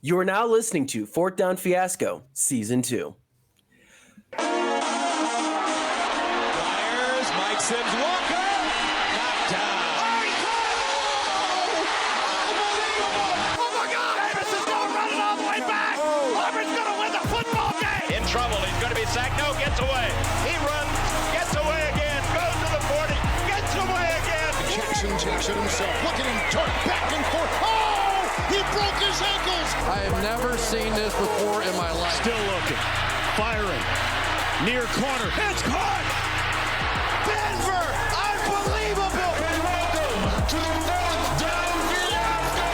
You are now listening to Fourth Down Fiasco, Season 2. Fires, Mike Sims, Walker, knocked down. Oh my God! Davis is going running all the way back. Auburn's going to win the football game. In trouble, he's going to be sacked. No, gets away. He runs, gets away again, goes to the 40, gets away again. Jackson takes it himself. Look at him turn back and forth. Oh! He broke his ankles. I have never seen this before in my life. Still looking, firing, near corner. It's caught. Denver, unbelievable. And welcome to the Fourth Down Fiasco.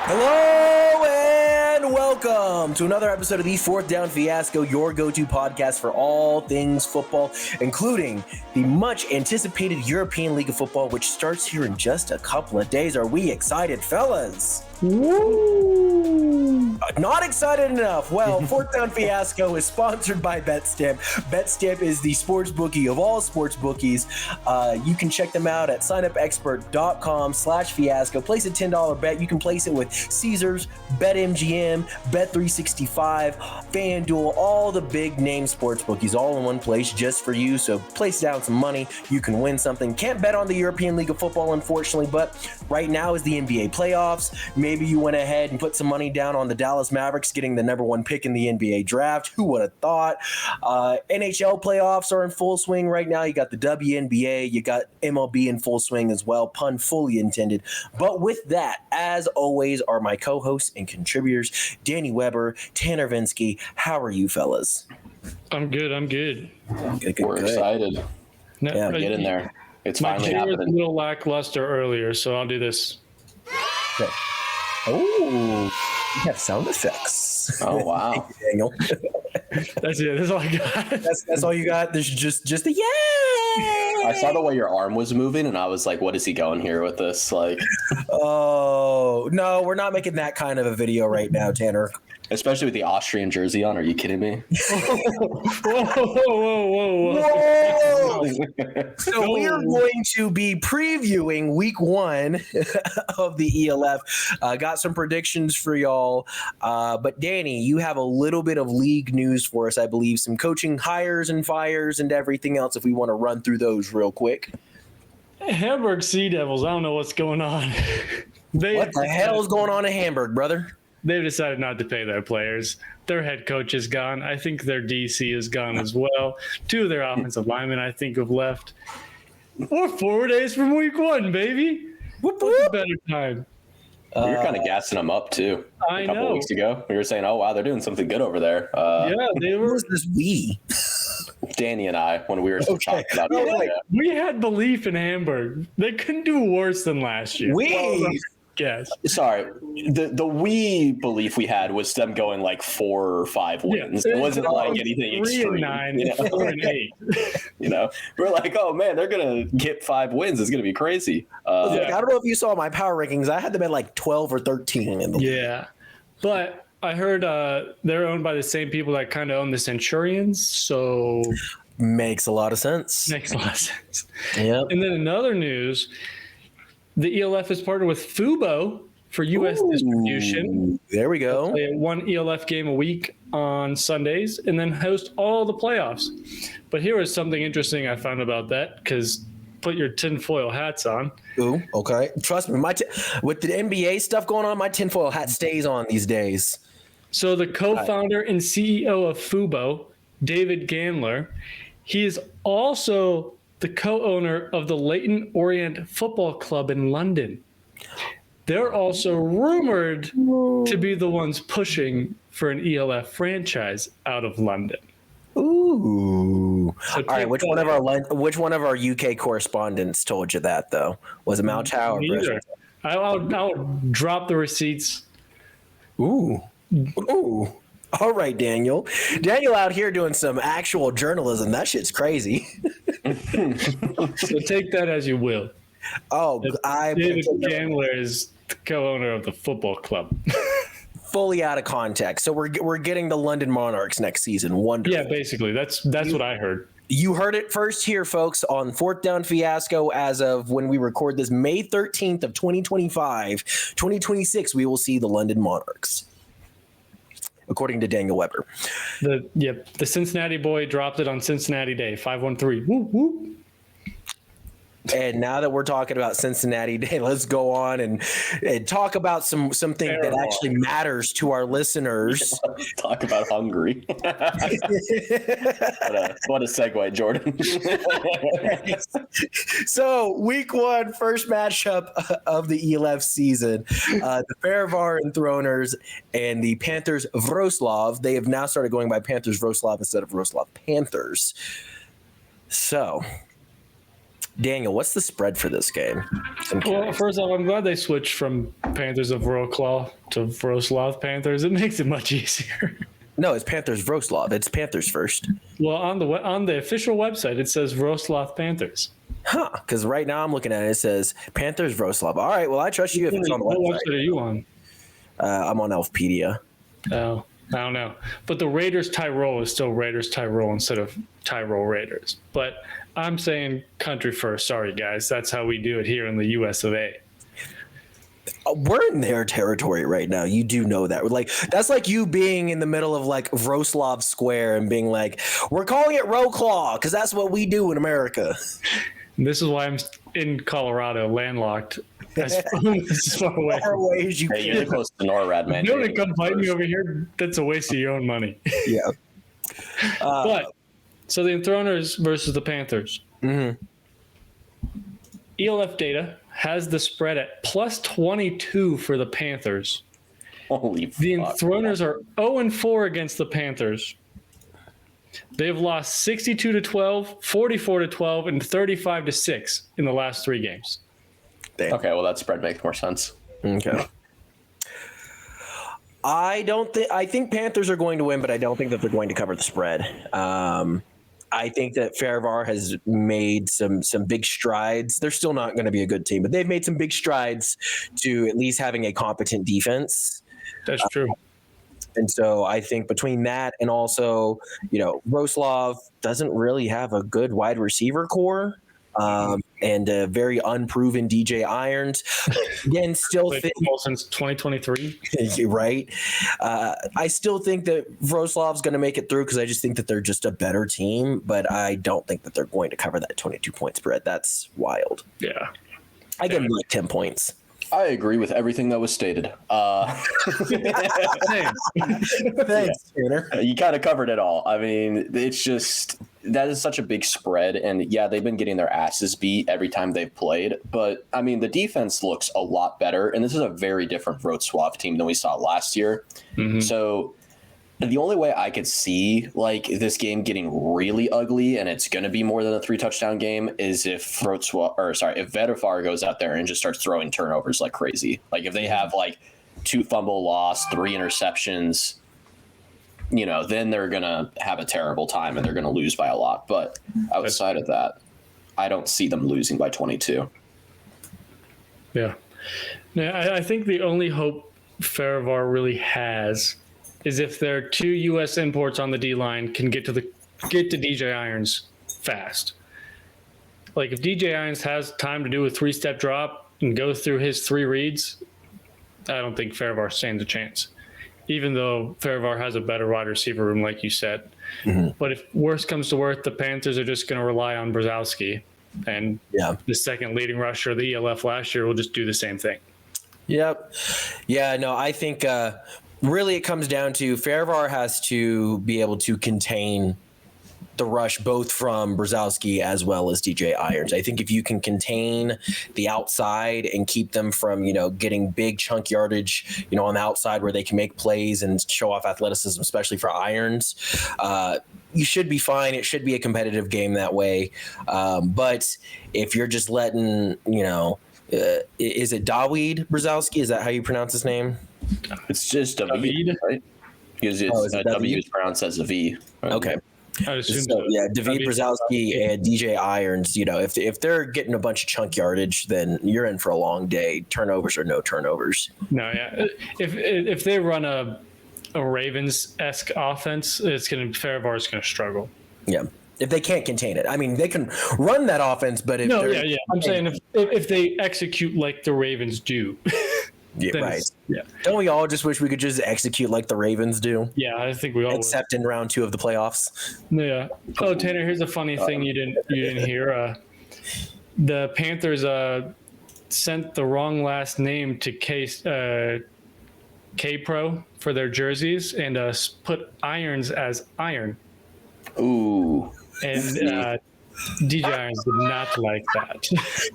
Hello and welcome to another episode of the Fourth Down Fiasco, your go-to podcast for all things football, including the much anticipated European League of Football, which starts here in just a couple of days. Are we excited, fellas? Woo! Not excited enough. Well, Fourth Down Fiasco is sponsored by BetStamp. BetStamp is the sports bookie of all sports bookies. You can check them out at signupexpert.com/fiasco. Place a $10 bet. You can place it with Caesars, BetMGM, Bet365, FanDuel, all the big name sports bookies all in one place just for you. So place down some money. You can win something. Can't bet on the European League of Football, unfortunately, but right now is the NBA playoffs. Maybe you went ahead and put some money down on the Dallas Mavericks getting the number one pick in the NBA draft. Who would have thought? NHL playoffs are in full swing right now. You got the WNBA, you got MLB in full swing as well. Pun fully intended. But with that, as always, are my co-hosts and contributors, Danny Weber, Tanner Vinsky. How are you, fellas? I'm good. We're excited. No, Get in there. It's my finally chair was a happening. little lackluster earlier, so I'll do this. Okay. Oh, you have sound effects. Oh, wow. Thank you, Daniel. That's it. That's all I got. That's all you got? There's just a yay! I saw the way your arm was moving, and I was like, what is he going here with this? Like, Oh, no, we're not making that kind of a video right now, Tanner. especially with the Austrian jersey on. Are you kidding me? Whoa. So we are going to be previewing week 1 of the ELF. Got some predictions for y'all. But Danny, you have a little bit of league news for us, I believe. Some coaching hires and fires and everything else if we want to run through those real quick. Hamburg Sea Devils. I don't know what's going on. What the hell is going on in Hamburg, brother? They've decided not to pay their players. Their head coach is gone. I think their DC is gone as well. 2 of their offensive linemen, I think, have left. We're 4 days from week 1, baby. What's a better time? You're kind of gassing them up, too. I A couple know. weeks ago, we were saying, oh, wow, they're doing something good over there. Yeah, they Who were. is this we? Danny and I, when we were talking about No, it. wait. We had belief in Hamburg. They couldn't do worse than last year. Yes. Sorry, the we belief we had was them going like 4 or 5 wins. It wasn't like anything 3 extreme. and 9, you know? 4 and 8. You know, we're like, oh man, they're gonna get 5 wins. It's gonna be crazy. I don't know if you saw my power rankings. I had them at like 12 or 13 in the league. Yeah, but I heard they're owned by the same people that kind of own the Centurions, so Makes a lot of sense. makes a lot of sense. Yep. And then in other news, the ELF is partnered with Fubo for U.S. distribution. There we go. Play 1 ELF game a week on Sundays and then host all the playoffs. But here is something interesting I found about that, because put your tinfoil hats on. Ooh, okay. Trust me, with the NBA stuff going on, my tinfoil hat stays on these days. So the co-founder and CEO of Fubo, David Gandler, he is also the co-owner of the Leyton Orient Football Club in London. They're also rumored to be the ones pushing for an ELF franchise out of London. Ooh. So All right. Which one of our UK correspondents told you that though? Was it Malchow or Neither. Brescia? I'll drop the receipts. Ooh. All right, Daniel. Daniel out here doing some actual journalism. That shit's crazy. So take that as you will. Oh, David Gandler is the co-owner of the football club. fully out of context. So we're getting the London Monarchs next season. Wonderful. Yeah, basically. That's what I heard. You heard it first here, folks, on Fourth Down Fiasco. As of when we record this, May 13th of 2025, 2026, we will see the London Monarchs, according to Daniel Weber. The Cincinnati boy dropped it on Cincinnati Day, 513. Woo, woo. And now that we're talking about Cincinnati Day, let's go on and talk about something that actually matters to our listeners. Talk about Hungary. What a segue, Jordan. So, week 1, first matchup of the ELF season. The Fehérvár Enthroners and the Panthers Wrocław. They have now started going by Panthers Wrocław instead of Wrocław Panthers. So, Daniel, what's the spread for this game? Well, first off, I'm glad they switched from Panthers of Wrocław to Wrocław Panthers. It makes it much easier. No, it's Panthers Wrocław. It's Panthers first. Well, on the official website, it says Wrocław Panthers. Huh? Because right now I'm looking at it. It says Panthers Wrocław. All right. Well, I trust you if it's on the website. What website are you on? I'm on Elfpedia. Oh, I don't know. But the Raiders Tyrol is still Raiders Tyrol instead of Tyrol Raiders. But I'm saying country first. Sorry, guys. That's how we do it here in the US of A. We're in their territory right now. You do know that. Like, that's like you being in the middle of like Wrocław Square and being like, we're calling it Wrocław because that's what we do in America. And this is why I'm in Colorado, landlocked. As far away as you can. You're close to NORAD, man. You don't come fight me over here. That's a waste of your own money. Yeah. But so the Enthroners versus the Panthers. Mm-hmm. ELF data has the spread at plus 22 for the Panthers. Holy fuck. The Enthroners are 0-4 against the Panthers. They've lost 62-12, 44-12, and 35-6 in the last 3 games. Damn. Okay, well, that spread makes more sense. Okay. I think Panthers are going to win, but I don't think that they're going to cover the spread. I think that Fehérvár has made some big strides. They're still not going to be a good team, but they've made some big strides to at least having a competent defense. That's true. And so I think between that and also, Wrocław doesn't really have a good wide receiver core. And a very unproven DJ Irons. Again, still since 2023. Right. I still think that Wrocław's going to make it through because I just think that they're just a better team, but I don't think that they're going to cover that 22-point spread. That's wild. Yeah. I give them like 10 points. I agree with everything that was stated. Thanks, Tanner. You kind of covered it all. I mean, it's just that is such a big spread. And yeah, they've been getting their asses beat every time they've played. But I mean, the defense looks a lot better. And this is a very different Wrocław team than we saw last year. Mm-hmm. So the only way I could see like this game getting really ugly and it's going to be more than a 3-touchdown game is if Fehérvár goes out there and just starts throwing turnovers like crazy. Like if they have like 2 fumble loss, 3 interceptions, then they're going to have a terrible time and they're going to lose by a lot. But outside of that, I don't see them losing by 22. Yeah. I think the only hope Fehérvár really has is if their 2 U.S. imports on the D-line can get to DJ Irons fast. Like if DJ Irons has time to do a 3-step drop and go through his 3 reads, I don't think Fehérvár stands a chance. Even though Fehérvár has a better wide receiver room, like you said. Mm-hmm. But if worse comes to worse, the Panthers are just going to rely on Brzezowski. And the second leading rusher of the ELF last year will just do the same thing. Yep. Yeah, no, I think really it comes down to Fehérvár has to be able to contain the rush both from Brzezowski as well as DJ Irons. I think if you can contain the outside and keep them from, getting big chunk yardage, on the outside where they can make plays and show off athleticism, especially for Irons, you should be fine. It should be a competitive game that way. But if you're just letting, is it Dawid Brzezowski? Is that how you pronounce his name? It's just David, right? Because W is pronounced as a V. Right? Okay. I assume so. Yeah, David Brzezowski and DJ Irons, if they're getting a bunch of chunk yardage, then you're in for a long day. Turnovers or no turnovers. No, yeah. If they run a Ravens-esque offense, Fehérvár is going to struggle. Yeah. If they can't contain it. I mean, they can run that offense, but if I'm saying if they execute like the Ravens do. Yeah, right. Yeah. Don't we all just wish we could just execute like the Ravens do? Yeah, I think we all except in round 2 of the playoffs. Yeah. Oh, Tanner, here's a funny thing you didn't hear. The Panthers sent the wrong last name to K-Pro for their jerseys and put irons as iron. Ooh. And DJ Irons did not like that.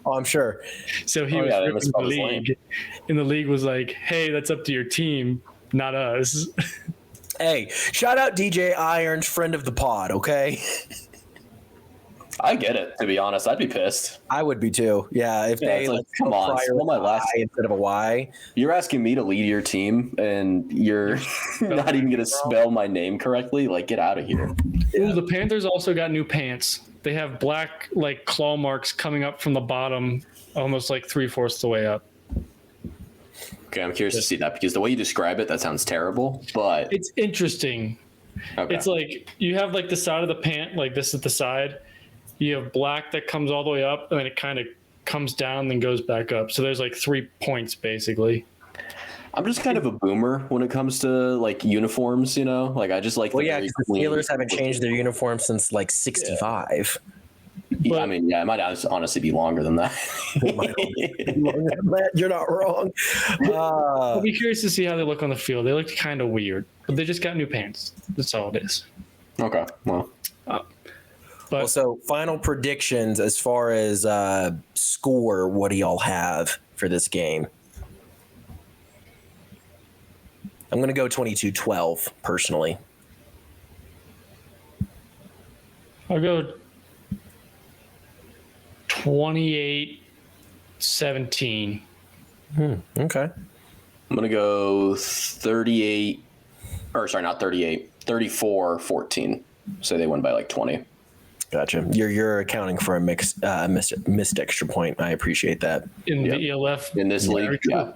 Oh, I'm sure. So he was in the league. And the league was like, hey, that's up to your team, not us. Hey, shout out DJ Irons, friend of the pod, okay? I get it, to be honest. I'd be pissed. I would be too. Yeah, if they come on, spell my last instead of a Y. You're asking me to lead your team and you're not even going to spell my name correctly? Like, get out of here. Yeah. Ooh, the Panthers also got new pants. They have black like claw marks coming up from the bottom, almost like 3/4 the way up. Okay, I'm curious to see that because the way you describe it, that sounds terrible, but it's interesting. Okay. It's like you have like the side of the pant, like this is the side. You have black that comes all the way up, and then it kind of comes down, then goes back up. So there's like 3 points basically. I'm just kind of a boomer when it comes to like uniforms, you know. Like I just like. Well, yeah, because the Steelers haven't changed their uniform since like '65. Yeah. I mean, yeah, it might honestly be longer than that. You're not wrong. I'll be curious to see how they look on the field. They look kind of weird, but they just got new pants. That's all it is. Okay, well. So final predictions as far as score. What do y'all have for this game? I'm going to go 22-12 personally. I'll go 28-17. Okay. I'm going to go 34-14. So they win by like 20. Gotcha. You're accounting for a missed extra point. I appreciate that. In the ELF. In this league, yeah,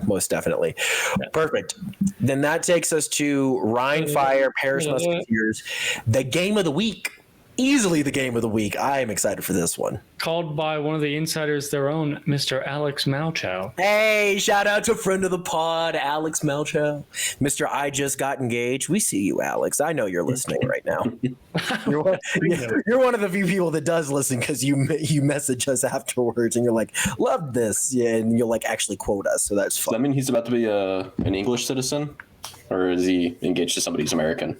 most definitely. Yeah. Perfect. Then that takes us to Rhein Fire, Paris Musketeers, the game of the week. Easily the game of the week. I am excited for this one. Called by one of the insiders, their own Mr. Alex Malchow. Hey, shout out to friend of the pod, Alex Malchow. Mr. I just got engaged. We see you, Alex. I know you're listening right now. You're one of the few people that does listen because you message us afterwards and you're like, love this. Yeah, and you'll like actually quote us. So that's fun. Does that mean he's about to be an English citizen? Or is he engaged to somebody who's American?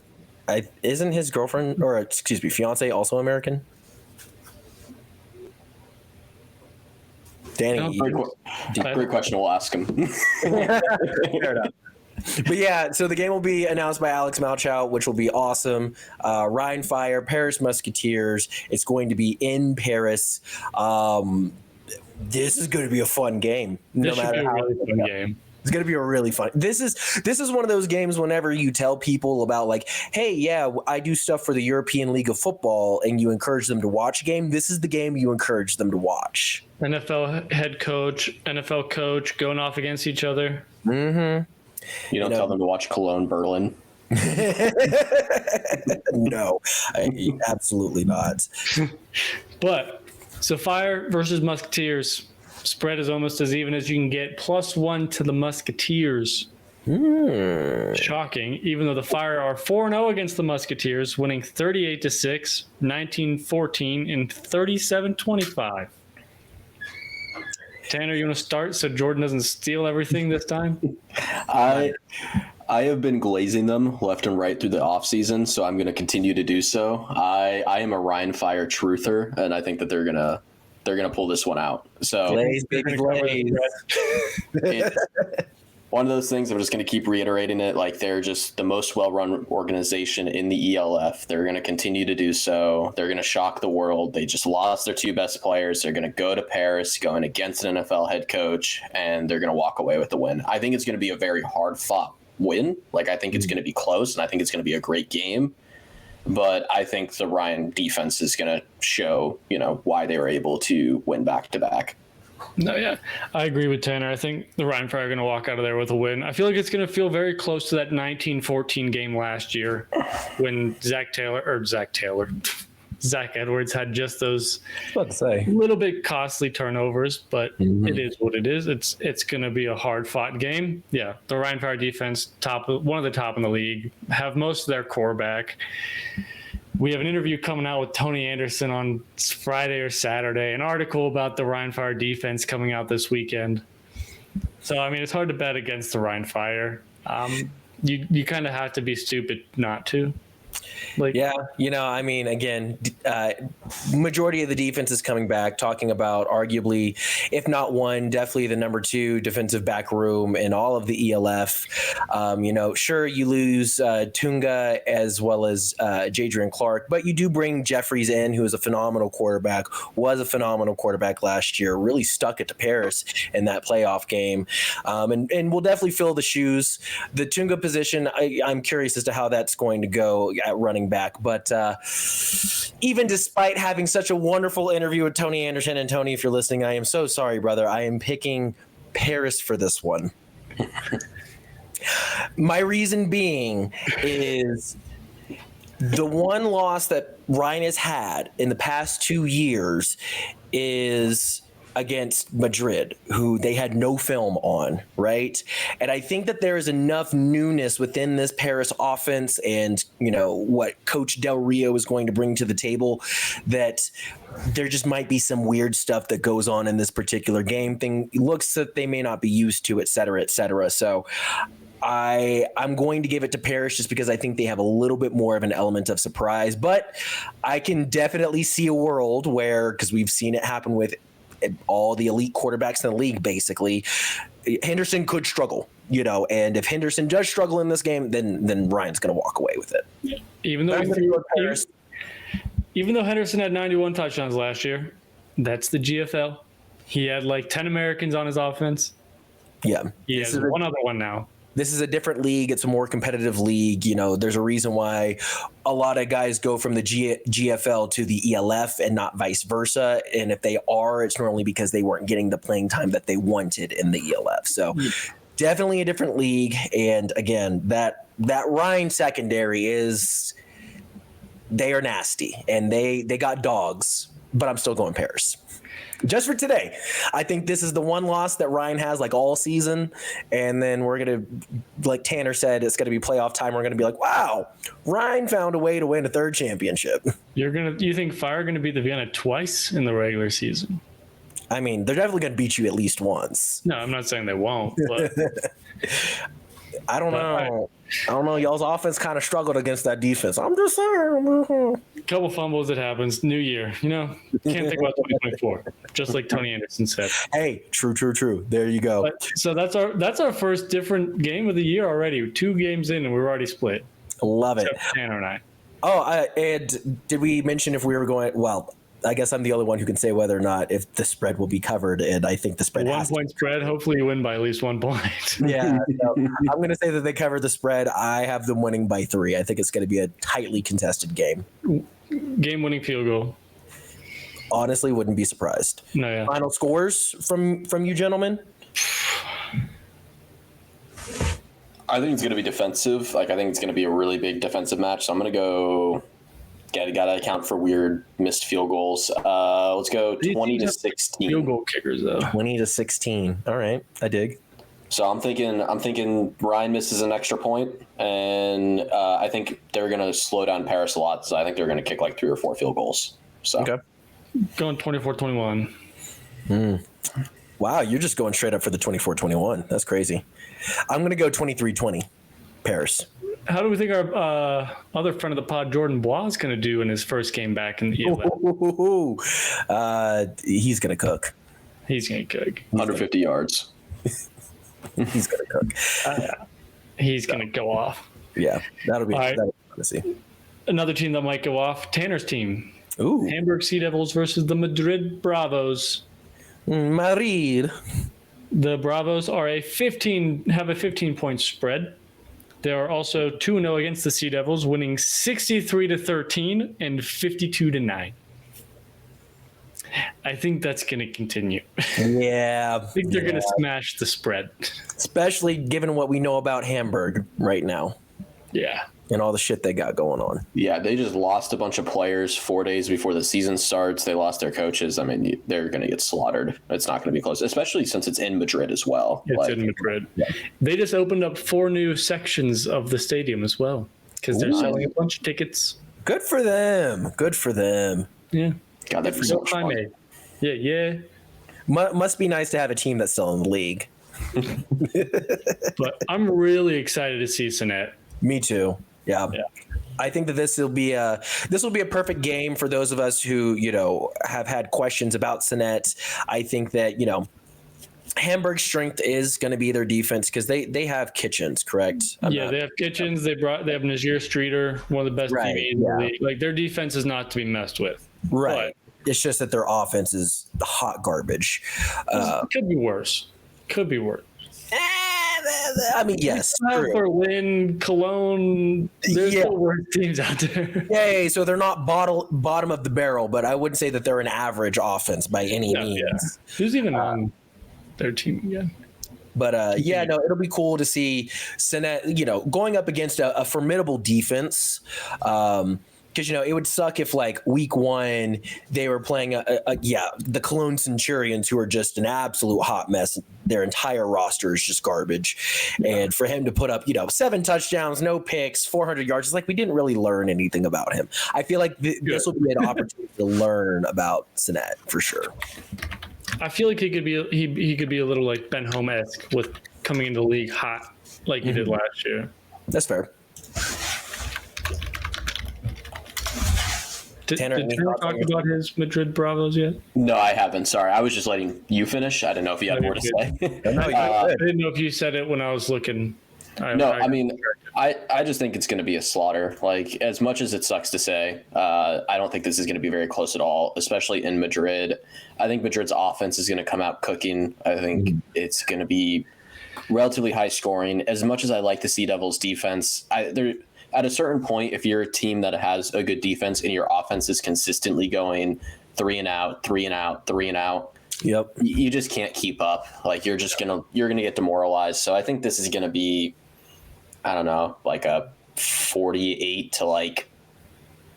Isn't his girlfriend or fiance also American? Danny, great question. We'll ask him. Fair enough. But yeah, so the game will be announced by Alex Malchow, which will be awesome. Rhein Fire, Paris Musketeers. It's going to be in Paris. This is going to be a fun game. No matter how really fun game. It's going to be a really fun. This is one of those games whenever you tell people about like, hey, yeah, I do stuff for the European League of Football and you encourage them to watch a game. This is the game you encourage them to watch. NFL head coach, NFL coach going off against each other. Mm-hmm. You don't tell them to watch Cologne, Berlin. No, absolutely not. But so Fire versus Musketeers. Spread is almost as even as you can get. +1 to the Musketeers. Shocking. Even though the Fire are 4-0 against the Musketeers, winning 38-6, 19-14, and 37-25. Tanner, you want to start so Jordan doesn't steal everything this time? I have been glazing them left and right through the offseason, so I'm going to continue to do so. I am a Rhein Fire truther, and I think that they're gonna pull this one out. So Glaze, baby, glaze. It's one of those things. I'm just going to keep reiterating it. Like they're just the most well-run organization in the ELF. They're going to continue to do so. They're going to shock the world. They just lost their 2 best players. They're going to go to Paris, going against an NFL head coach, and they're going to walk away with the win. I think it's going to be a very hard-fought win. Like I think it's going to be close, and I think it's going to be a great game. But I think the Rhein defense is going to show, why they were able to win back-to-back. No, yeah, I agree with Tanner. I think the Rhein Fire are going to walk out of there with a win. I feel like it's going to feel very close to that 19-14 game last year when Zach Taylor. Zach Edwards had just those What to say? little bit costly turnovers, but it is what it is. It's going to be a hard-fought game. Yeah, the Rhein Fire defense, one of the top in the league, have most of their core back. We have an interview coming out with Tony Anderson on Friday or Saturday, an article about the Rhein Fire defense coming out this weekend. So, I mean, it's hard to bet against the Rhein Fire. You kind of have to be stupid not to. Yeah, I mean, again, majority of the defense is coming back, talking about arguably, if not one, definitely the number 2 defensive back room in all of the ELF. Sure, you lose Tunga as well as Jadrian Clark, but you do bring Jeffries in, who is a phenomenal quarterback, was a phenomenal quarterback last year, really stuck it to Paris in that playoff game, and we'll definitely fill the shoes. The Tunga position, I'm curious as to how that's going to go at running back, but even despite having such a wonderful interview with Tony Anderson, and Tony, if you're listening, I am so sorry, brother, I am picking Paris for this one. My reason being is the one loss that Rhein has had in the past 2 years is against Madrid, who they had no film on, right? And I think that there is enough newness within this Paris offense and, what Coach Del Rio is going to bring to the table that there just might be some weird stuff that goes on in this particular game. Looks that they may not be used to, et cetera, et cetera. So I'm going to give it to Paris just because I think they have a little bit more of an element of surprise, but I can definitely see a world where, because we've seen it happen with all the elite quarterbacks in the league, basically, Henderson could struggle, and if Henderson does struggle in this game, then Ryan's going to walk away with it. Even though Henderson had 91 touchdowns last year, that's the GFL. He had like 10 Americans on his offense. Yeah. He has one other one now. This is a different league. It's a more competitive league. There's a reason why a lot of guys go from the GFL to the ELF and not vice versa. And if they are, it's normally because they weren't getting the playing time that they wanted in the ELF. So definitely a different league. And again, that Rhein secondary they are nasty and they got dogs, but I'm still going Paris. Just for today. I think this is the one loss that Ryan has like all season. And then we're going to, like Tanner said, it's going to be playoff time. We're going to be like, wow, Ryan found a way to win a 3rd championship. You think Fire are going to beat the Vienna twice in the regular season? I mean, they're definitely going to beat you at least once. No, I'm not saying they won't, but I don't know. I don't know. Y'all's offense kind of struggled against that defense. I'm just saying. Couple fumbles, it happens. New year, can't think about 2024. Just like Tony Anderson said. Hey, true. There you go. So that's our first different game of the year already. 2 games in, and we're already split. Love it. Tanner and I. Oh, and did we mention if we were going? Well, I guess I'm the only one who can say whether or not if the spread will be covered, and I think the spread 1 point spread. Hopefully, you win by at least 1 point. Yeah, I'm going to say that they cover the spread. I have them winning by 3. I think it's going to be a tightly contested game. Game-winning field goal. Honestly, wouldn't be surprised. No, yeah. Final scores from you gentlemen? I think it's going to be defensive. I think it's going to be a really big defensive match. So I'm going to go. Got to account for weird missed field goals. Let's go 20-16. Field goal kickers though. 20-16. All right, I dig. So I'm thinking Ryan misses an extra point, and I think they're going to slow down Paris a lot. So I think they're going to kick like 3 or 4 field goals. So okay, going 24-21. Wow, you're just going straight up for the 24-21. That's crazy. I'm going to go 23-20. Paris. How do we think our other friend of the pod, Jordan Bois, is going to do in his first game back in the ELF? He's going to cook. He's going to cook. 150 yards. He's going to cook. He's going to go off. Yeah, that'll be right. fun to see. Another team that might go off, Tanner's team. Ooh. Hamburg Sea Devils versus the Madrid Bravos. Madrid. The Bravos are have a 15-point spread. They are also 2-0 against the Sea Devils, winning 63-13 and 52-9. I think that's going to continue. Yeah. I think they're going to smash the spread. Especially given what we know about Hamburg right now. Yeah. And all the shit they got going on. Yeah, they just lost a bunch of players 4 days before the season starts. They lost their coaches. I mean, they're going to get slaughtered. It's not going to be close, especially since it's in Madrid as well. It's in Madrid. Yeah. They just opened up 4 new sections of the stadium as well because they're selling a bunch of tickets. Good for them. Good for them. Yeah. God, that'd be so much fun. Yeah. Must be nice to have a team that's still in the league. But I'm really excited to see Sinet. Me too. Yeah. I think that this will be a perfect game for those of us who, have had questions about Sinet. I think that, Hamburg's strength is going to be their defense because they have Kitchens, correct? They have Kitchens. They have Nazir Streeter, one of the best DBs in the league. Like, their defense is not to be messed with. Right. But it's just that their offense is hot garbage. Could be worse. I mean, yes. Berlin, Cologne, there's still worse teams out there. Yeah, so they're not bottom of the barrel, but I wouldn't say that they're an average offense by any means. Yeah. Who's even on their team again? But it'll be cool to see Sinet, going up against a formidable defense. Because, it would suck if, week 1, they were playing, the Cologne Centurions, who are just an absolute hot mess. Their entire roster is just garbage. And for him to put up, 7 touchdowns, no picks, 400 yards, it's like we didn't really learn anything about him. I feel like this will be an opportunity to learn about Sinet for sure. I feel like he could be a little like Ben Holm-esque with coming into the league hot like he did last year. That's fair. Did Tanner talk about his Madrid Bravos yet? No, I haven't. Sorry. I was just letting you finish. I didn't know if you had more to say. I didn't know if you said it when I was looking. I just think it's going to be a slaughter. Like, as much as it sucks to say, I don't think this is going to be very close at all, especially in Madrid. I think Madrid's offense is going to come out cooking. I think it's going to be relatively high scoring. As much as I like the Sea Devils defense, at a certain point, if you're a team that has a good defense and your offense is consistently going 3 and out, 3 and out, 3 and out, yep, you just can't keep up. Like, you're gonna get demoralized. So I think this is gonna be, I don't know, like a 48 to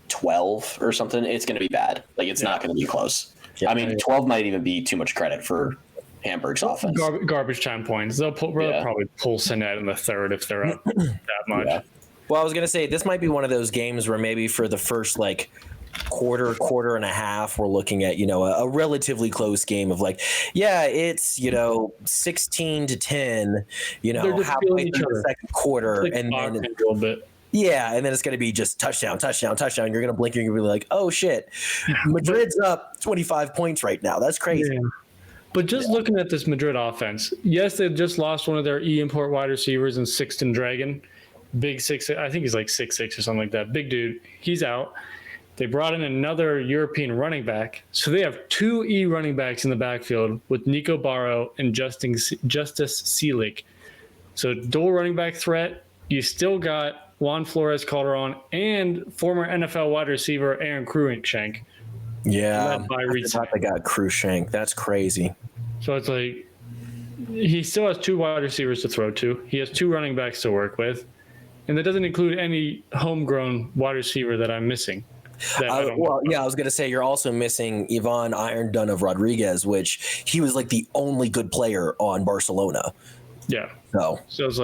12 or something. It's gonna be bad. Like, it's not gonna be close. Yeah, I mean, 12 might even be too much credit for Hamburg's offense. Garbage time points. They'll probably pull Sinet in the third if they're up that much. Yeah. Well, I was going to say, this might be one of those games where maybe for the first quarter and a half, we're looking at, a relatively close game of it's, 16-10, halfway through the second quarter. And then a little bit. Yeah, and then it's going to be just touchdown. You're going to blink, you're going to be like, oh, shit. Madrid's up 25 points right now. That's crazy. Yeah. But just looking at this Madrid offense, yes, they just lost one of their import wide receivers in Sixten Dragon. Big 6', I think he's 6'6" or something like that. Big dude. He's out. They brought in another European running back. So they have 2 running backs in the backfield with Nico Barrow and Justice Seelig. So dual running back threat. You still got Juan Flores Calderon and former NFL wide receiver Aaron Cruikshank. Yeah, I thought they got Cruikshank. That's crazy. So it's he still has 2 wide receivers to throw to. He has 2 running backs to work with. And that doesn't include any homegrown wide receiver that I'm missing. I was going to say you're also missing Ivan Iron Dun of Rodriguez, which he was the only good player on Barcelona. Yeah. So it's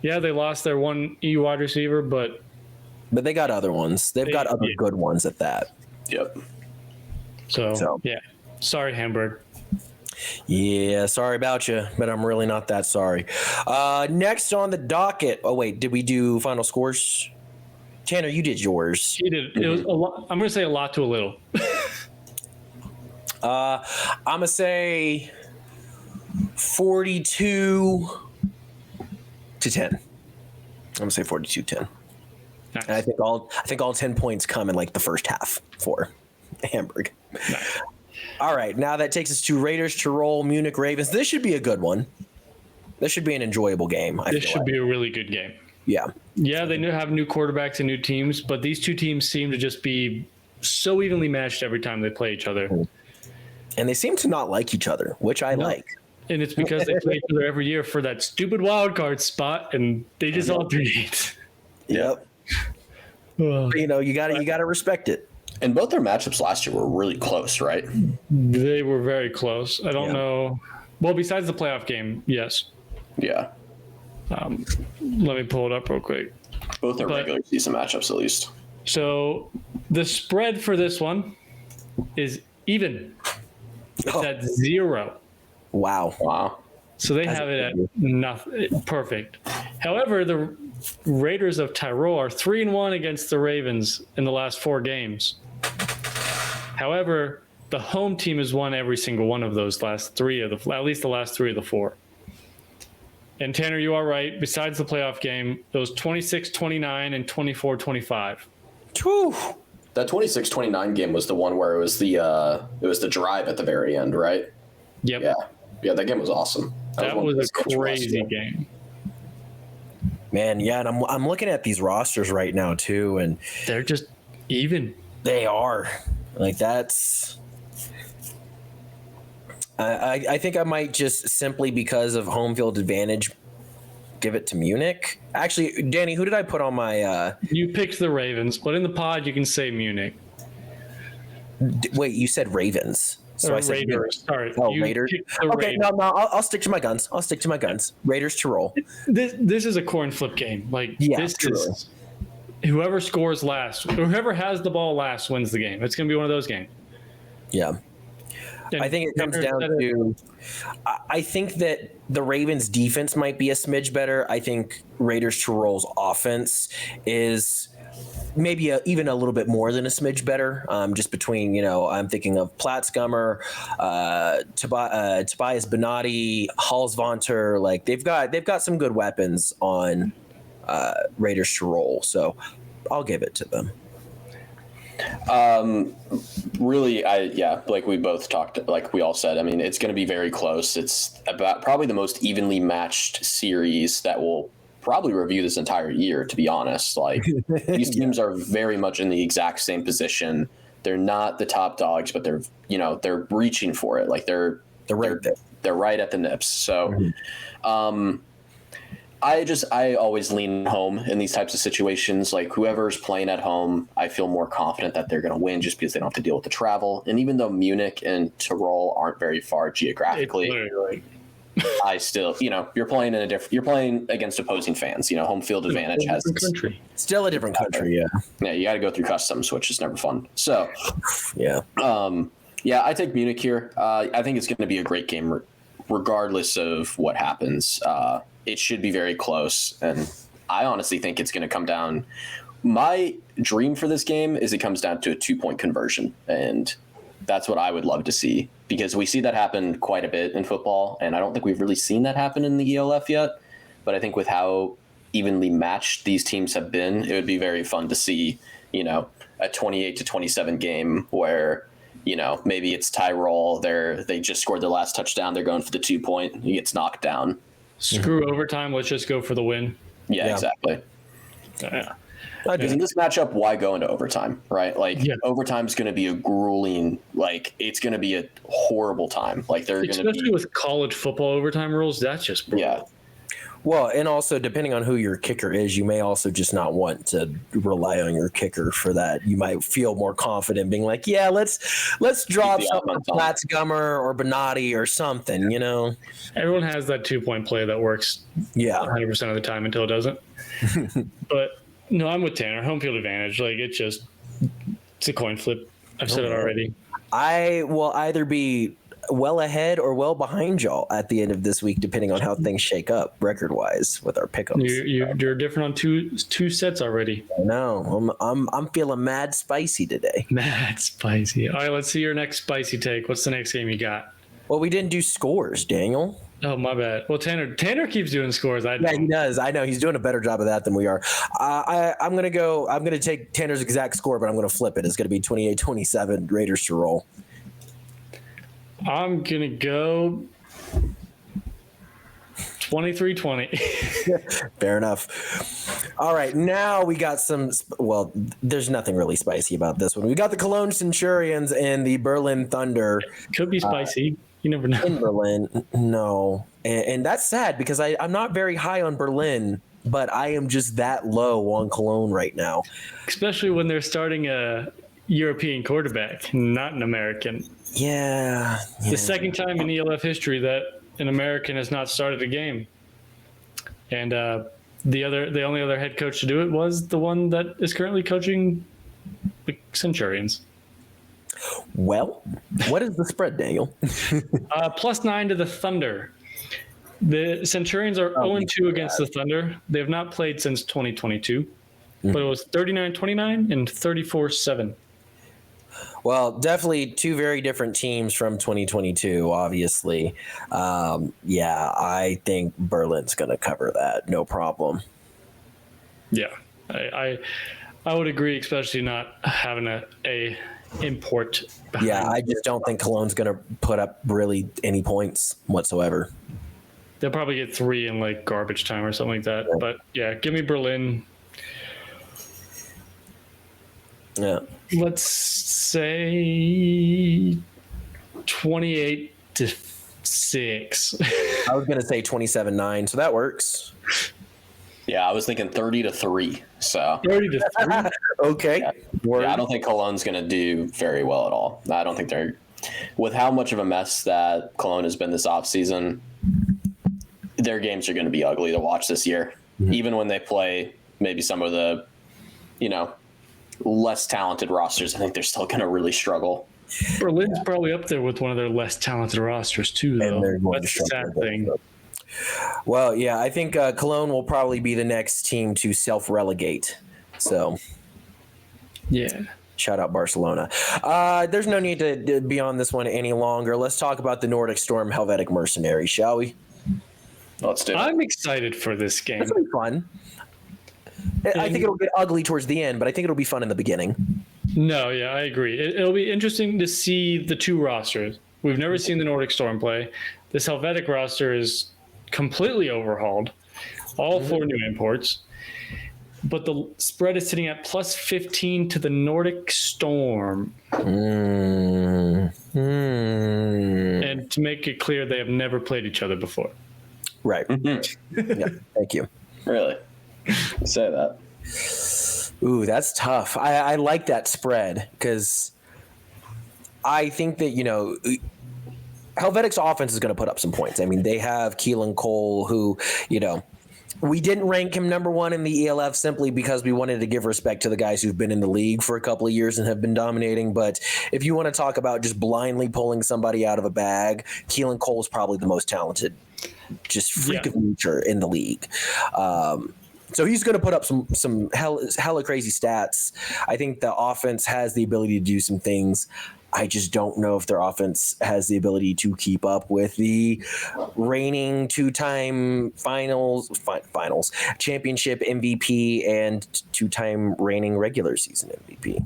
they lost their 1 wide receiver, but they got other ones. They've got other good ones at that. Yep. So yeah. Sorry, Hamburg. Yeah, sorry about you, but I'm really not that sorry. Next on the docket. Oh, wait, did we do final scores? Tanner, you did yours. He did. It was a lot. I'm going to say a lot to a little. I'm going to say 42 to 10. I'm going to say 42-10. Nice. And I think all 10 points come in the first half for Hamburg. Nice. All right, now that takes us to Raiders, Tirol, Munich, Ravens. This should be a good one. This should be an enjoyable game. This should be a really good game. Yeah. Yeah, they have new quarterbacks and new teams, but these 2 teams seem to just be so evenly matched every time they play each other. And they seem to not like each other, which I like. And it's because they play each other every year for that stupid wild card spot, and they just alternate. Yep. You know, you gotta respect it. And both their matchups last year were really close, right? They were very close. I don't know. Well, besides the playoff game, yes. Yeah. Let me pull it up real quick. Both are regular season matchups, at least. So the spread for this one is even. It's at 0. Wow. So they have it at nothing. Perfect. However, the Raiders of Tirol are 3-1 against the Ravens in the last 4 games. However, the home team has won every single one of those last 3 of the, at least the last 3 of the 4. And Tanner, you are right. Besides the playoff game, those 26-29 and 24-25. That 26-29 game was the one where it was the drive at the very end, right? Yep. Yeah, that game was awesome. That was a crazy game. Man, yeah, and I'm looking at these rosters right now too, and they're just even. They are. Like that's. I think I might just simply because of home field advantage give it to Munich. Actually, Danny, who did I put on my? You picked the Ravens, but in the pod you can say Munich. Wait, you said Ravens. So I said Raiders. Sorry. Oh, Raiders. Okay, Raiders. no, I'll stick to my guns. Raiders to roll. This is a coin flip game. Like this is whoever scores last, whoever has the ball last wins the game. It's going to be one of those games. Yeah. And I think it comes down to I think that the Ravens defense might be a smidge better. I think Raiders Tirol's offense is maybe even a little bit more than a smidge better. Just between, I'm thinking of Platzgummer, Tobias Benatti, Halsvanter. Like they've got some good weapons on Raiders Tirol. So I'll give it to them. Really, like we both talked, like we all said, I mean, it's going to be very close. It's about probably the most evenly matched series that will probably review this entire year, to be honest. Like these teams are very much in the exact same position. They're not the top dogs, but they're reaching for it. Like they're right at the nips. So, I always lean home in these types of situations. Like whoever's playing at home, I feel more confident that they're going to win just because they don't have to deal with the travel. And even though Munich and Tirol aren't very far geographically, I still, you're playing against opposing fans. Home field advantage has country. Still a different country, yeah. Yeah, you got to go through customs, which is never fun. So, yeah. I take Munich here. I think it's going to be a great game, regardless of what happens. It should be very close, and I honestly think it's going to come down. My dream for this game is it comes down to a 2-point conversion, and that's what I would love to see, because we see that happen quite a bit in football, and I don't think we've really seen that happen in the ELF yet. But I think with how evenly matched these teams have been, it would be very fun to see, a 28-27 game where, maybe it's Tirol, they just scored their last touchdown, they're going for the 2-point, he gets knocked down. Screw overtime, let's just go for the win. Yeah. Exactly. Yeah. Because in this matchup, why go into overtime, right? Like, overtime is going to be a grueling, it's going to be a horrible time. Like, they're going to be... Especially with college football overtime rules, that's just brutal. Yeah. Well, and also, depending on who your kicker is, you may also just not want to rely on your kicker for that. You might feel more confident being like, yeah, let's drop something on Platzgummer or Benatti or something, Everyone has that 2-point play that works 100% of the time until it doesn't. But... No, I'm with Tanner. Home field advantage. Like, it's a coin flip. I've said it already. I will either be well ahead or well behind y'all at the end of this week, depending on how things shake up record-wise with our pickups. You're different on two sets already. No, I'm feeling mad spicy today. Mad spicy. All right, let's see your next spicy take. What's the next game you got? Well, we didn't do scores, Daniel. Oh, my bad. Well, Tanner keeps doing scores. Yeah, he does. I know he's doing a better job of that than we are. I'm gonna take Tanner's exact score, but I'm gonna flip it. It's gonna be 28-27 Raiders to roll. I'm gonna go 23-20. Fair enough. All right, now we got some. Well, there's nothing really spicy about this one. We got the Cologne Centurions and the Berlin Thunder. Could be spicy. You never know. In Berlin, no. And that's sad because I'm not very high on Berlin but I am just that low on Cologne right now. Especially when they're starting a European quarterback, not an American. Yeah. The second time in ELF history that an American has not started a game. And the only other head coach to do it was the one that is currently coaching the Centurions. Well, what is the spread, Daniel? +9 to the Thunder. The Centurions are 0-2 against the Thunder. They have not played since 2022, but it was 39-29 and 34-7. Well, definitely two very different teams from 2022, obviously. I think Berlin's going to cover that. No problem. Yeah, I would agree, especially not having a import behind. Yeah, I just don't think Cologne's going to put up really any points whatsoever. They'll probably get 3 in like garbage time or something like that. But yeah, give me Berlin. Yeah. Let's say 28-6. I was going to say 27-9, so that works. Yeah, I was thinking 30-3. So 30-3. Okay. Yeah, I don't think Cologne's going to do very well at all. I don't think they're, with how much of a mess that Cologne has been this offseason, their games are going to be ugly to watch this year. Even when they play maybe some of the, less talented rosters, I think they're still going to really struggle. Berlin's probably up there with one of their less talented rosters too, though. That's the sad thing. Well, yeah, I think Cologne will probably be the next team to self-relegate. So, yeah. Shout out Barcelona. There's no need to be on this one any longer. Let's talk about the Nordic Storm Helvetic Mercenaries, shall we? Let's do it. I'm excited for this game. It's going to be fun. I think it'll get ugly towards the end, but I think it'll be fun in the beginning. No, yeah, I agree. It'll be interesting to see the two rosters. We've never seen the Nordic Storm play. This Helvetic roster is completely overhauled. All 4 new imports. But the spread is sitting at +15 to the Nordic Storm. And to make it clear, they have never played each other before. Right. Yeah, thank you. Really? Say that. Ooh, that's tough. I like that spread because I think that, Helvetic's offense is going to put up some points. I mean, they have Keelan Cole, who, we didn't rank him number 1 in the ELF simply because we wanted to give respect to the guys who've been in the league for a couple of years and have been dominating. But if you want to talk about just blindly pulling somebody out of a bag, Keelan Cole is probably the most talented, just freak of nature in the league. So he's going to put up some hella crazy stats. I think the offense has the ability to do some things. I just don't know if their offense has the ability to keep up with the reigning 2-time finals championship MVP and 2-time reigning regular season MVP.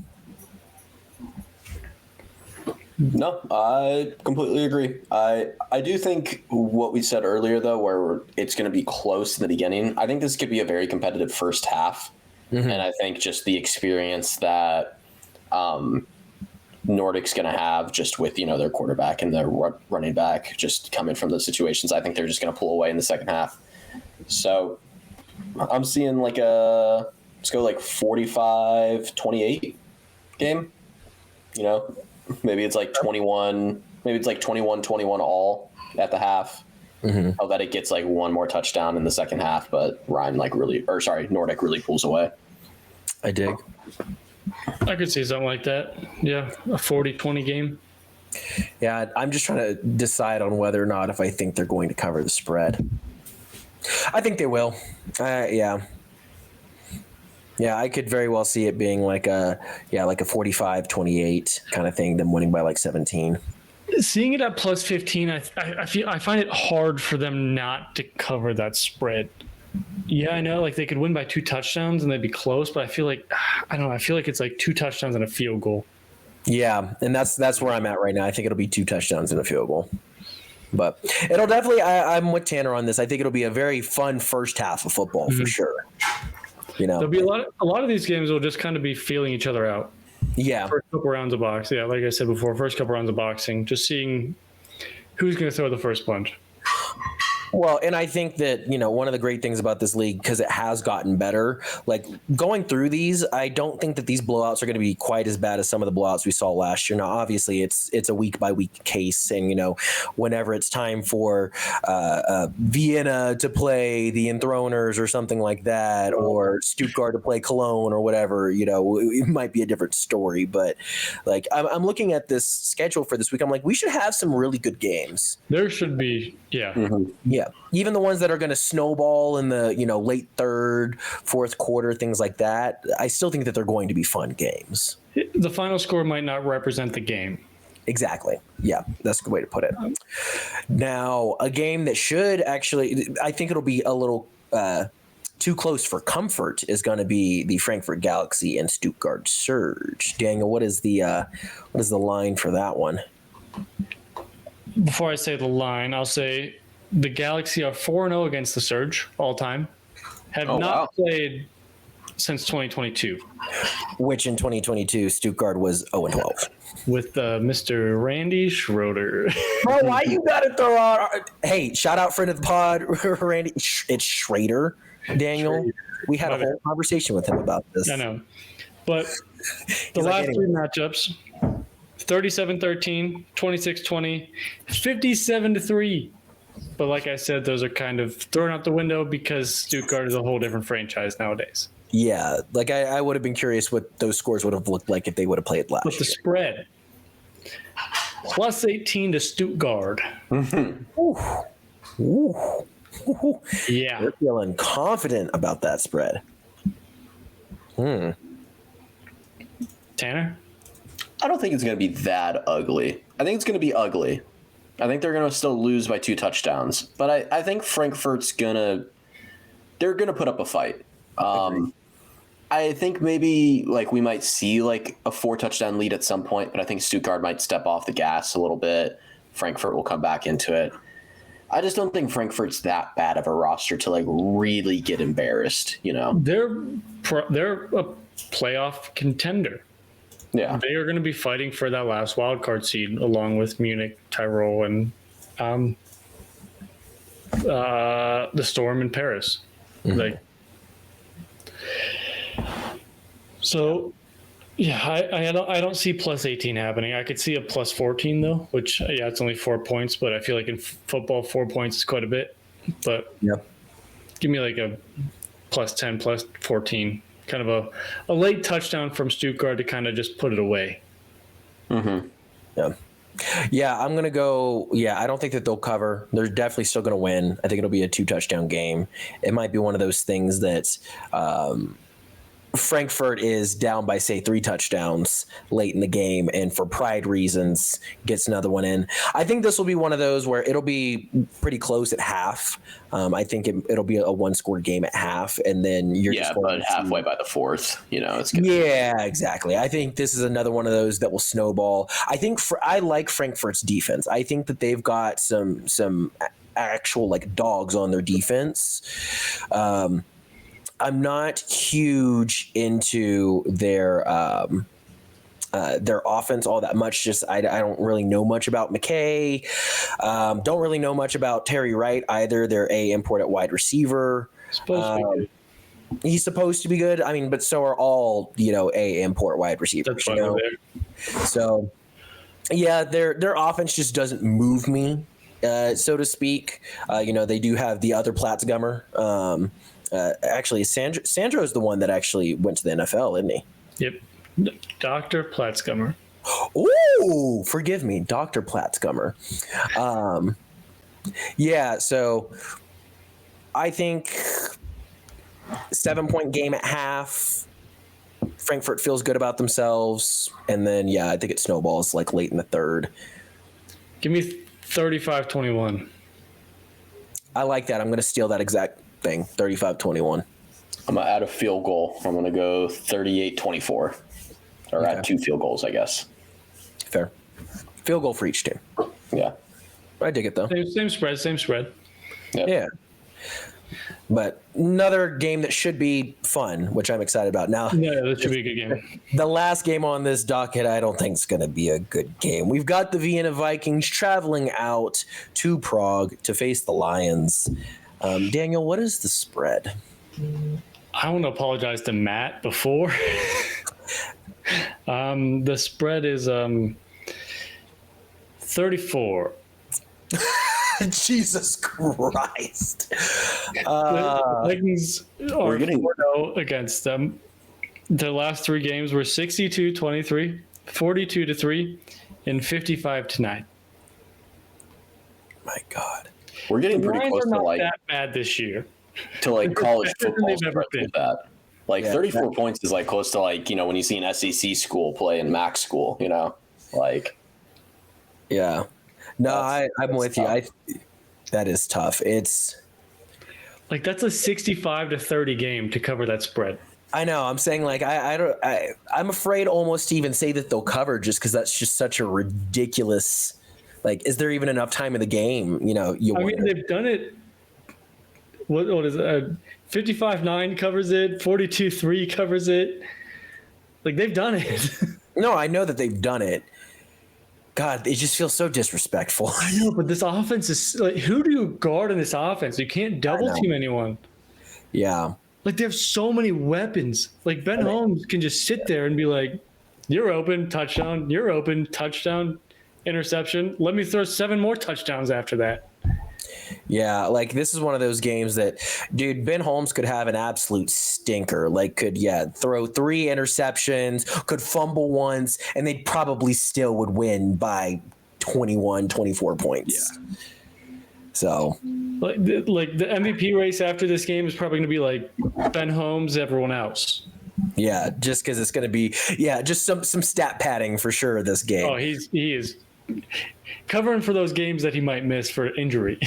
No, I completely agree. I do think what we said earlier, though, where it's going to be close in the beginning, I think this could be a very competitive first half. And I think just the experience that Nordic's going to have just with, their quarterback and their running back just coming from those situations, I think they're just going to pull away in the second half. So I'm seeing let's go 45-28 game, Maybe it's like 21. Maybe it's like 21-21 all at the half. I'll bet it gets like one more touchdown in the second half, but Rhein Nordic really pulls away. I dig. I could see something like that. Yeah, a 40-20 game. Yeah, I'm just trying to decide on whether or not if I think they're going to cover the spread. I think they will. Yeah. Yeah, I could very well see it being like a 45-28 kind of thing, them winning by like 17. Seeing it at +15, I find it hard for them not to cover that spread. Yeah, I know, like they could win by 2 touchdowns and they'd be close, but I feel like it's like 2 touchdowns and a field goal. Yeah, and that's where I'm at right now. I think it'll be 2 touchdowns and a field goal. But it'll definitely, I'm with Tanner on this. I think it'll be a very fun first half of football for sure. There'll be a lot of these games will just kind of be feeling each other out. Yeah. First couple rounds of boxing. Yeah, like I said before, first couple rounds of boxing, just seeing who's going to throw the first punch. Well, and I think that, one of the great things about this league, because it has gotten better, like going through these, I don't think that these blowouts are going to be quite as bad as some of the blowouts we saw last year. Now, obviously, it's a week by week case. And, whenever it's time for Vienna to play the Enthroners or something like that, or Stuttgart to play Cologne or whatever, it might be a different story. But like I'm looking at this schedule for this week. I'm like, we should have some really good games. There should be, yeah. Mm-hmm. Yeah. Even the ones that are going to snowball in the, late third, fourth quarter, things like that. I still think that they're going to be fun games. The final score might not represent the game. Exactly. Yeah, that's a good way to put it. Now, a game that should actually, I think it'll be a little too close for comfort, is going to be the Frankfurt Galaxy and Stuttgart Surge. Daniel, what is the line for that one? Before I say the line, I'll say the Galaxy are 4-0 against the Surge all time. Have not played since 2022. Which in 2022, Stuttgart was 0-12. With Mr. Randy Schroeder. Bro, why you got to throw out? Hey, shout out friend of the pod, Randy. It's Schrader, Daniel. We had a whole conversation with him about this. I know. But the last three matchups, 37-13, 26-20, 57-3. But like I said, those are kind of thrown out the window because Stuttgart is a whole different franchise nowadays. Yeah, like I would have been curious what those scores would have looked like if they would have played last year. But the spread, plus 18 to Stuttgart. Mm-hmm. Ooh. Yeah. We're feeling confident about that spread. Tanner? I don't think it's going to be that ugly. I think it's going to be ugly. I think they're going to still lose by 2 touchdowns. But I think Frankfurt's they're going to put up a fight. I think maybe we might see a 4-touchdown lead at some point, but I think Stuttgart might step off the gas a little bit. Frankfurt will come back into it. I just don't think Frankfurt's that bad of a roster to really get embarrassed, They're a playoff contender. Yeah. They are going to be fighting for that last wild card seed along with Munich, Tirol, and the Storm in Paris. Mm-hmm. So, yeah, I don't see plus 18 happening. I could see a plus 14 though, which it's only 4 points, but I feel like in football 4 points is quite a bit. But give me a plus 10, plus 14, kind of a late touchdown from Stuttgart to kind of just put it away. Mm-hmm. Yeah, I'm gonna go. Yeah, I don't think that they'll cover. They're definitely still gonna win. I think it'll be a 2-touchdown game. It might be one of those things that Frankfurt is down by, say, 3 touchdowns late in the game, and for pride reasons gets another one in. I think this will be one of those where it'll be pretty close at half. I think it'll be a 1-score game at half, and then you're just going but halfway by the 4th, it's good. Yeah, exactly. I think this is another one of those that will snowball. I think I like Frankfurt's defense. I think that they've got some actual dogs on their defense. I'm not huge into their offense all that much. Just I don't really know much about McKay. Don't really know much about Terry Wright either. They're a import at wide receiver. He's supposed to be good. I mean, but so are all a import wide receivers. So yeah, their offense just doesn't move me, so to speak. They do have the other Platzgummer. Actually, Sandro is the one that actually went to the NFL, isn't he? Yep. Dr. Platzgummer. Ooh, forgive me, Dr. Platzgummer. Yeah, so I think 7-point game at half. Frankfurt feels good about themselves. And then, I think it snowballs late in the third. Give me 35-21. I like that. I'm going to steal that exact thing, 35-21. I'm going to add a field goal. I'm going to go 38-24. Or add 2 field goals, I guess. Fair. Field goal for each team. Yeah. I dig it, though. Same spread. Yep. Yeah. But another game that should be fun, which I'm excited about. Now, Yeah, that should be a good game. the last game on this docket, I don't think is going to be a good game. We've got the Vienna Vikings traveling out to Prague to face the Lions. Daniel, what is the spread? I want to apologize to Matt before. The spread is 34. Jesus Christ. The Vikings are 4-0 against them. Their last 3 games were 62-23, 42-3, and 55-9. My God. We're getting pretty Lions close are to not like that bad this year. college Better than football they've ever spreads been. with that. Like 34 points is like close to like, when you see an SEC school play in MAC school, like. Yeah. No, I'm with tough. you. That is tough. It's Like that's a 65-30 game to cover that spread. I know. I'm saying like I'm afraid almost to even say that they'll cover just because that's just such a ridiculous. Like, is there even enough time in the game? They've done it. What is it? 55-9 covers it. 42-3 covers it. Like they've done it. No, I know that they've done it. God, it just feels so disrespectful. I know, but this offense is like, who do you guard in this offense? You can't double team anyone. Yeah. Like they have so many weapons. Like Ben Holmes can just sit there and be like, "You're open, touchdown. You're open, touchdown, interception. Let me throw 7 more touchdowns after that." Yeah, like this is one of those games that, dude, Ben Holmes could have an absolute stinker. Like could throw 3 interceptions, could fumble once, and they probably still would win by 21, 24 points. Yeah. So like the MVP race after this game is probably going to be like Ben Holmes, everyone else. Yeah, just because it's going to be just some stat padding for sure this game. Oh, he is covering for those games that he might miss for injury.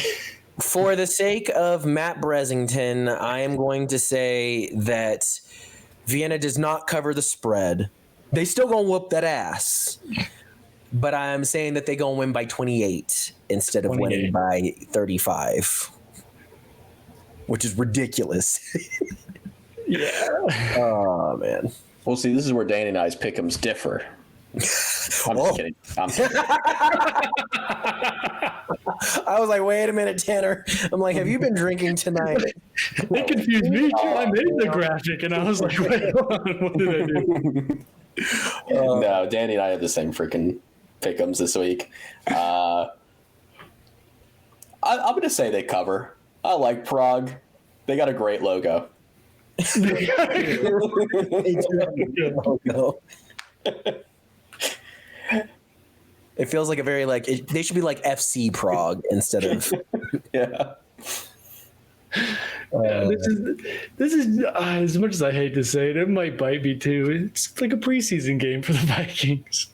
For the sake of Matt Brezington, I am going to say that Vienna does not cover the spread. They still gonna whoop that ass. But I'm saying that they gonna win by 28 instead of winning by 35. Which is ridiculous. Yeah. Oh man. Well, see, this is where Danny and I's pick'ems differ. I'm just kidding. I was like, wait a minute, Tanner. I'm like, have you been drinking tonight? It confused me too. I made the graphic and I was like, wait, hold on, what did I do? No, Danny and I have the same freaking pick'ems this week. I'm going to say they cover. I like Prague. They got a great logo. They do have a good logo. It feels like a very they should be like FC Prague instead of Yeah. This is as much as I hate to say it might bite me too. It's like a preseason game for the Vikings.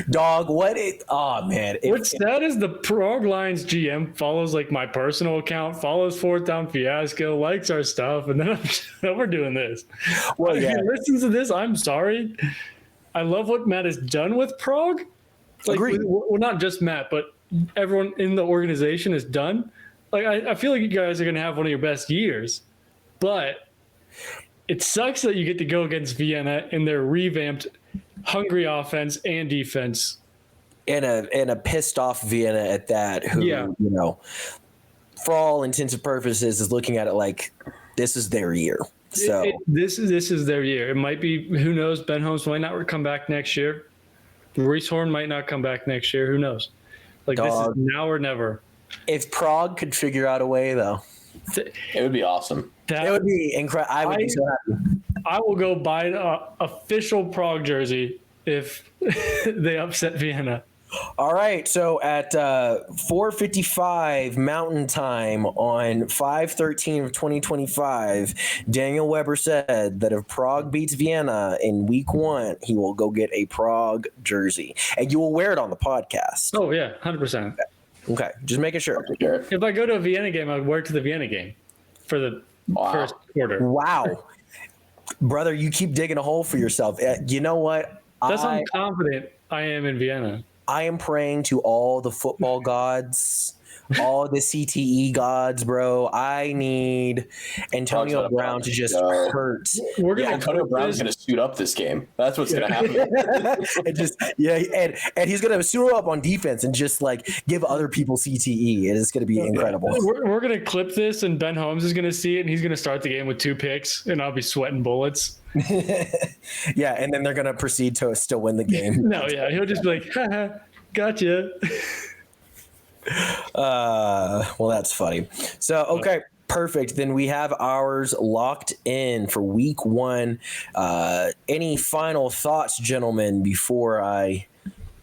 Dog. What's sad is the Prague Lions GM follows like my personal account, follows Fourth Down Fiasco, likes our stuff, and then we're doing this. Well, if he listens to this, I'm sorry. I love what Matt has done with Prague. Like, well, not just Matt, but everyone in the organization is done. Like, I feel like you guys are going to have one of your best years, but it sucks that you get to go against Vienna in their revamped, hungry offense and defense. And a pissed off Vienna at that, who, for all intents and purposes, is looking at it like this is their year. So this is their year. It might be, who knows, Ben Holmes might not come back next year. Reese Horn might not come back next year. Who knows? Like, this is now or never. If Prague could figure out a way, though, it would be awesome. It would be incredible. I would be so happy. I will go buy an official Prague jersey if they upset Vienna. All right, so at 4:55 Mountain Time on 5/13 of 2025, Daniel Weber said that if Prague beats Vienna in week 1, he will go get a Prague jersey, and you will wear it on the podcast. Oh yeah, 100%. Okay, just making sure. If I go to a Vienna game, I would wear it to the Vienna game for the first quarter. Wow, brother, you keep digging a hole for yourself. You know what? That's how confident I am in Vienna. I am praying to all the football gods all the CTE gods, bro. I need Antonio Brown to just hurt. Antonio Brown's going to suit up this game. That's what's going to happen. and he's going to suit up on defense and just like give other people CTE. It is going to be incredible. We're going to clip this, and Ben Holmes is going to see it, and he's going to start the game with 2 picks, and I'll be sweating bullets. Yeah, and then they're going to proceed to still win the game. No, yeah, he'll just be like, haha, gotcha. Well, that's funny. So, okay, perfect. Then we have ours locked in for week 1. Any final thoughts, gentlemen, before I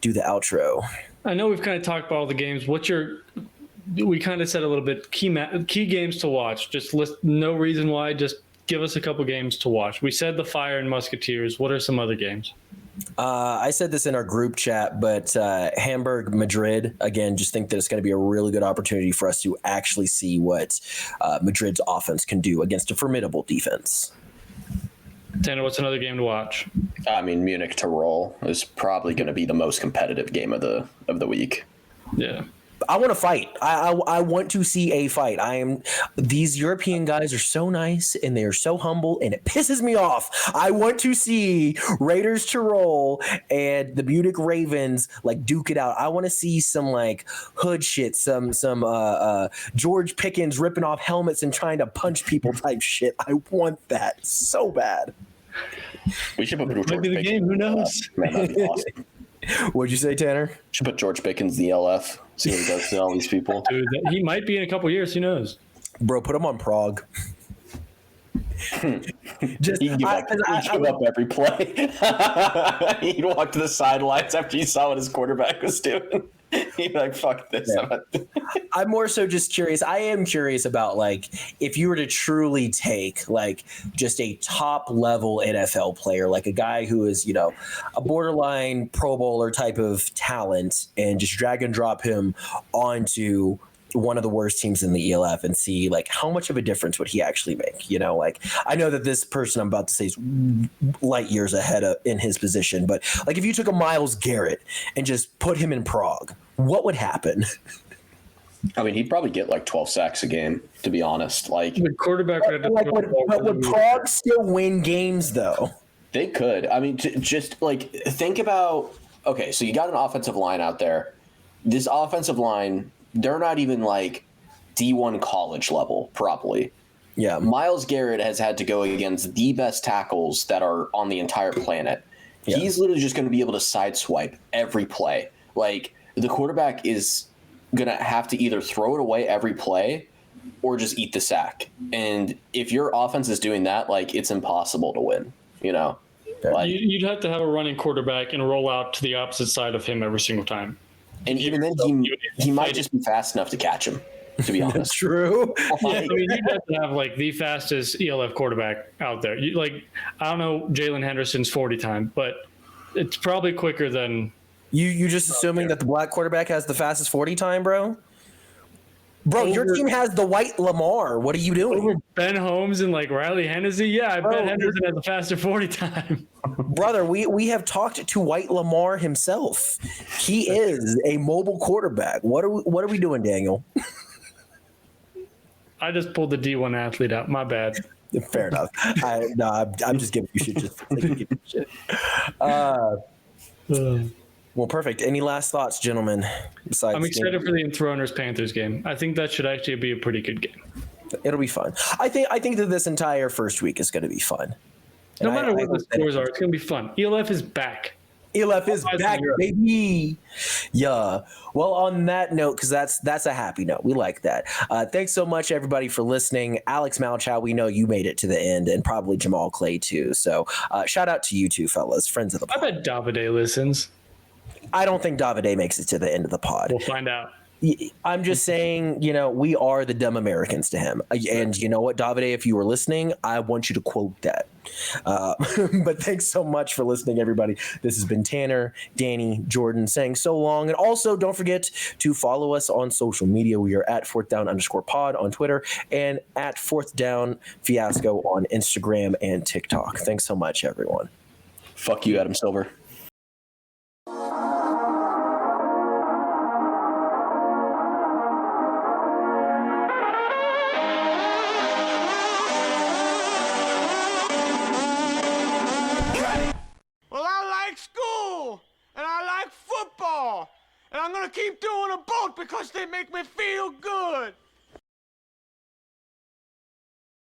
do the outro? I know we've kind of talked about all the games. We kind of said a little bit key games to watch. Just list no reason why. Just give us a couple games to watch. We said the Fire and Musketeers. What are some other games? I said this in our group chat, but Hamburg, Madrid, again, just think that it's going to be a really good opportunity for us to actually see what Madrid's offense can do against a formidable defense. Tanner, what's another game to watch? I mean, Munich, Tirol is probably going to be the most competitive game of the week. Yeah. I want to fight. I want to see a fight. These European guys are so nice and they are so humble, and it pisses me off. I want to see Raiders Tirol and the Munich Ravens like duke it out. I want to see some like hood shit, some George Pickens ripping off helmets and trying to punch people type shit. I want that so bad. We should put George Might be the game. Who knows? Man, that'd be awesome. What'd you say, Tanner? Should put George Pickens in the LF. See what he does to all these people. Dude, he might be in a couple years. Who knows? Bro, put him on Prague. Just he'd give up every play. He'd walk to the sidelines after he saw what his quarterback was doing. He'd be like, fuck this. Yeah. I'm more so just curious. I am curious about like if you were to truly take like just a top level NFL player, like a guy who is, you know, a borderline Pro Bowler type of talent, and just drag and drop him onto one of the worst teams in the ELF and see like how much of a difference would he actually make. You know, like I know that this person I'm about to say is light years ahead in his position, but like if you took a Myles Garrett and just put him in Prague, what would happen? I mean, he'd probably get like 12 sacks a game, to be honest. Like the quarterback would Prague still win games though? They could. I mean, just like think about, okay, so you got an offensive line out there. This offensive line, they're not even like D1 college level, probably. Yeah. Myles Garrett has had to go against the best tackles that are on the entire planet. Yeah. He's literally just going to be able to sideswipe every play. Like, the quarterback is going to have to either throw it away every play or just eat the sack. And if your offense is doing that, like, it's impossible to win, you know? Like, you'd have to have a running quarterback and roll out to the opposite side of him every single time. And even then, he might just be fast enough to catch him, to be honest. True. Yeah, I mean, you'd have to have, like, the fastest ELF quarterback out there. I don't know Jalen Henderson's 40 time, but it's probably quicker than... You just assuming that the black quarterback has the fastest 40 time, bro? Bro, your team has the white Lamar. What are you doing? Over Ben Holmes and like Riley Hennessy? Yeah, I bet Henderson has the faster 40 time. Brother, we have talked to white Lamar himself. He is a mobile quarterback. What are we doing, Daniel? I just pulled the D1 athlete out. My bad. Fair enough. I'm just giving you shit. Just give you shit. Well, perfect. Any last thoughts, gentlemen? Besides, I'm excited for the Enthroners Panthers game. I think that should actually be a pretty good game. It'll be fun. I think that this entire first week is going to be fun. No matter what the scores are, it's going to be fun. ELF is back. ELF is back, baby. Yeah. Well, on that note, because that's a happy note. We like that. Thanks so much, everybody, for listening. Alex Malchow, we know you made it to the end, and probably Jamal Clay, too. So shout out to you two fellas, friends of the pod. I bet Davide listens. I don't think Davide makes it to the end of the pod. We'll find out. I'm just saying, we are the dumb Americans to him. And you know what, Davide, if you were listening, I want you to quote that. But thanks so much for listening, everybody. This has been Tanner, Danny, Jordan saying so long. And also don't forget to follow us on social media. We are at @4thdown_pod on Twitter and at 4thdown Fiasco on Instagram and TikTok. Thanks so much, everyone. Fuck you, Adam Silver. keep doing them both because they make me feel good.